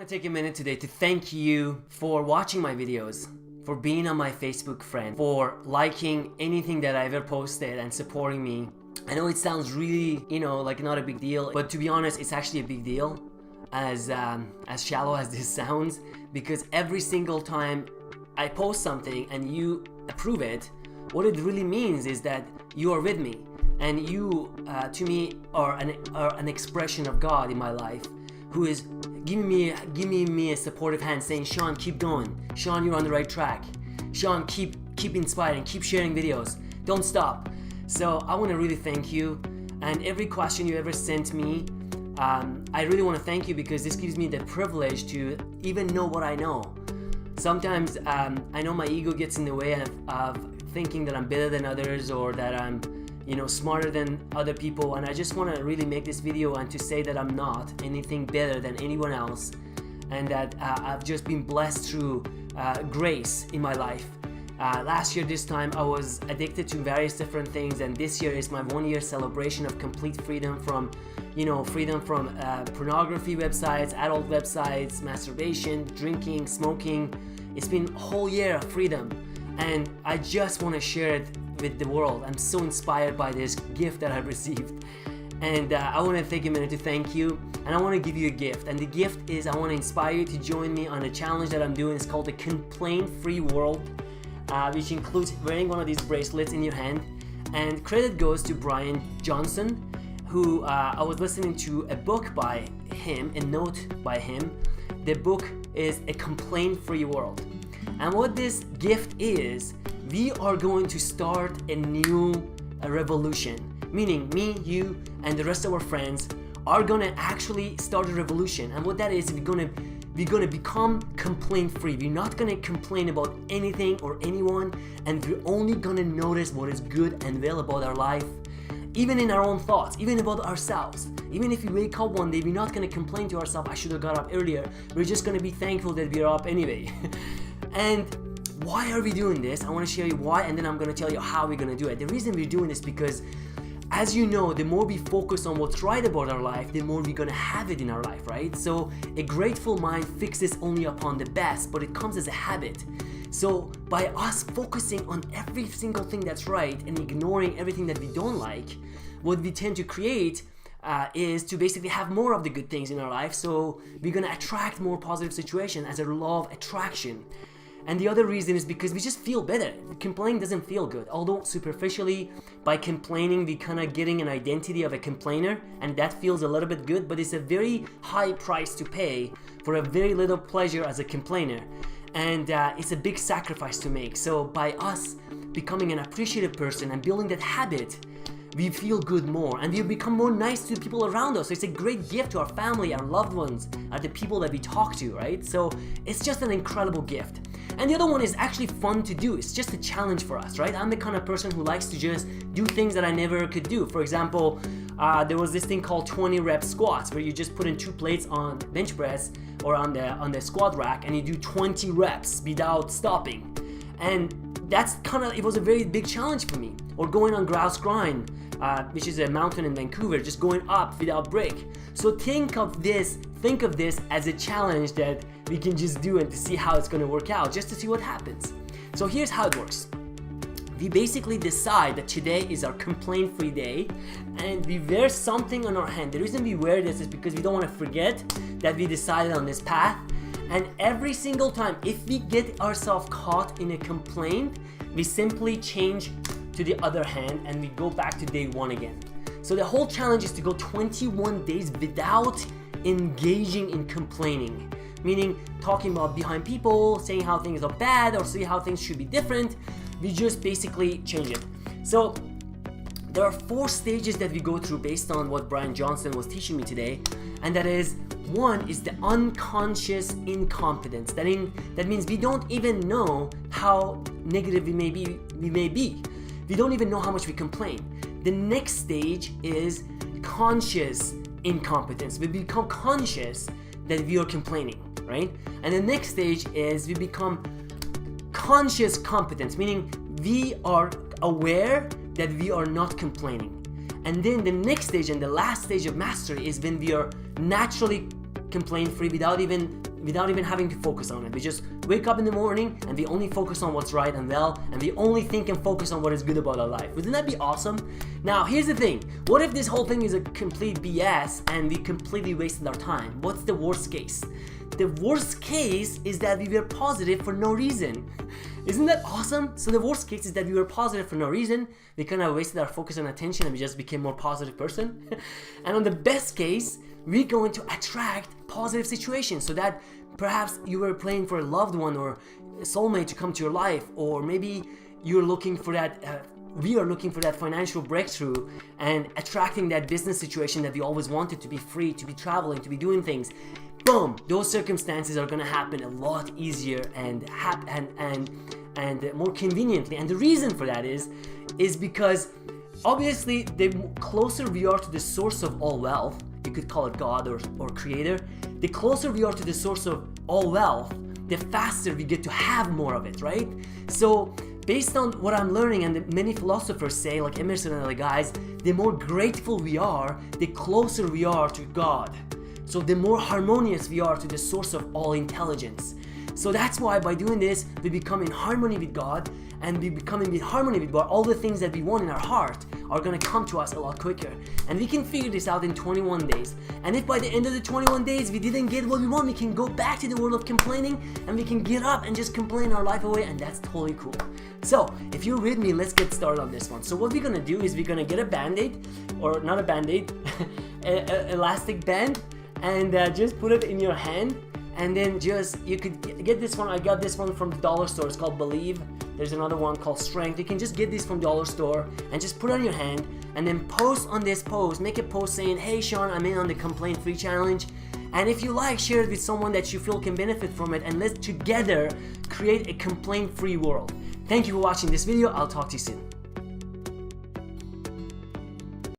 want to take a minute today to thank you for watching my videos, for being on my Facebook friend, for liking anything that I ever posted and supporting me. I know it sounds really, like not a big deal, but to be honest, it's actually a big deal, as shallow as this sounds, because every single time I post something and you approve it, what it really means is that you are with me, and you, to me, are an expression of God in my life, who is giving me a supportive hand, saying, Sean, keep going. Sean, you're on the right track. Sean, keep inspiring, keep sharing videos. Don't stop. So I want to really thank you, and every question you ever sent me, I really want to thank you, because this gives me the privilege to even know what I know. Sometimes I know my ego gets in the way of thinking that I'm better than others, or that I'm smarter than other people, and I just want to really make this video and to say that I'm not anything better than anyone else, and that I've just been blessed through grace in my life. Last year this time I was addicted to various different things, and this year is my 1-year celebration of complete freedom from pornography websites, adult websites, masturbation, drinking, smoking. It's been a whole year of freedom, and I just want to share it with the world. I'm so inspired by this gift that I've received, and I want to take a minute to thank you, and I want to give you a gift. And the gift is, I want to inspire you to join me on a challenge that I'm doing. It's called the Complaint-Free World, which includes wearing one of these bracelets in your hand. And credit goes to Brian Johnson, who I was listening to a book by him, a note by him. The book is A Complaint-Free World. And what this gift is, we are going to start a new revolution. Meaning me, you, and the rest of our friends are gonna actually start a revolution. And what that is, we're gonna become complaint-free. We're not gonna complain about anything or anyone, and we're only gonna notice what is good and well about our life, even in our own thoughts, even about ourselves. Even if we wake up one day, we're not gonna complain to ourselves, I should have got up earlier. We're just gonna be thankful that we're up anyway. And why are we doing this? I want to share you why, and then I'm going to tell you how we're going to do it. The reason we're doing this because, as you know, the more we focus on what's right about our life, the more we're going to have it in our life, right? So a grateful mind fixes only upon the best, but it comes as a habit. So by us focusing on every single thing that's right and ignoring everything that we don't like, what we tend to create is to basically have more of the good things in our life. So we're going to attract more positive situations as a law of attraction. And the other reason is because we just feel better. Complaining doesn't feel good. Although superficially, by complaining, we kind of getting an identity of a complainer, and that feels a little bit good, but it's a very high price to pay for a very little pleasure as a complainer. And it's a big sacrifice to make. So by us becoming an appreciative person and building that habit, we feel good more, and we become more nice to the people around us. So it's a great gift to our family, our loved ones, the people that we talk to, right? So it's just an incredible gift. And the other one is actually fun to do. It's just a challenge for us, right? I'm the kind of person who likes to just do things that I never could do. For example, there was this thing called 20 rep squats, where you just put in 2 plates on bench press or on the squat rack, and you do 20 reps without stopping. And it was a very big challenge for me. Or going on Grouse Grind, which is a mountain in Vancouver, just going up without break. So think of this as a challenge that we can just do, and to see how it's going to work out, just to see what happens. So here's how it works. We basically decide that today is our complaint-free day, and we wear something on our hand. The reason we wear this is because we don't want to forget that we decided on this path. And every single time, if we get ourselves caught in a complaint, we simply change to the other hand and we go back to day 1 again. So the whole challenge is to go 21 days without engaging in complaining, meaning talking about behind people, saying how things are bad, or saying how things should be different. We just basically change it. So there are 4 stages that we go through based on what Brian Johnson was teaching me today, and that is, 1 is the unconscious incompetence. That means we don't even know how negative we may be. We don't even know how much we complain. The next stage is conscious incompetence. We become conscious that we are complaining, right? And the next stage is we become conscious competence, meaning we are aware that we are not complaining. And then the next stage and the last stage of mastery is when we are naturally complaint-free without even without even having to focus on it. We just wake up in the morning and we only focus on what's right and well, and we only think and focus on what is good about our life. Wouldn't that be awesome? Now, here's the thing. What if this whole thing is a complete BS and we completely wasted our time? What's the worst case? The worst case is that we were positive for no reason. Isn't that awesome? So the worst case is that we were positive for no reason. We kind of wasted our focus and attention and we just became a more positive person. And on the best case, we're going to attract positive situations, so that perhaps you were praying for a loved one or a soulmate to come to your life, or maybe you're looking for that we are looking for that financial breakthrough and attracting that business situation that we always wanted, to be free, to be traveling, to be doing things. Boom, those circumstances are going to happen a lot easier and more conveniently. And the reason for that is because obviously the closer we are to the source of all wealth, you could call it God or creator, the closer we are to the source of all wealth, the faster we get to have more of it, right? So based on what I'm learning, and many philosophers say, like Emerson and other guys, the more grateful we are, the closer we are to God. So the more harmonious we are to the source of all intelligence. So that's why by doing this, we become in harmony with God, and we becoming in harmony with God, all the things that we want in our heart are going to come to us a lot quicker. And we can figure this out in 21 days. And if by the end of the 21 days we didn't get what we want, we can go back to the world of complaining, and we can get up and just complain our life away, and that's totally cool. So if you're with me, let's get started on this one. So what we're going to do is we're going to get a band-aid, or not a band-aid, a elastic band, and just put it in your hand. And then you could get this one. I got this one from the dollar store. It's called Believe. There's another one called Strength. You can just get this from the dollar store and just put it on your hand, and then post on this post. Make a post saying, "Hey Sean, I'm in on the complaint free challenge." And if you like, share it with someone that you feel can benefit from it, and let's together create a complaint free world. Thank you for watching this video. I'll talk to you soon.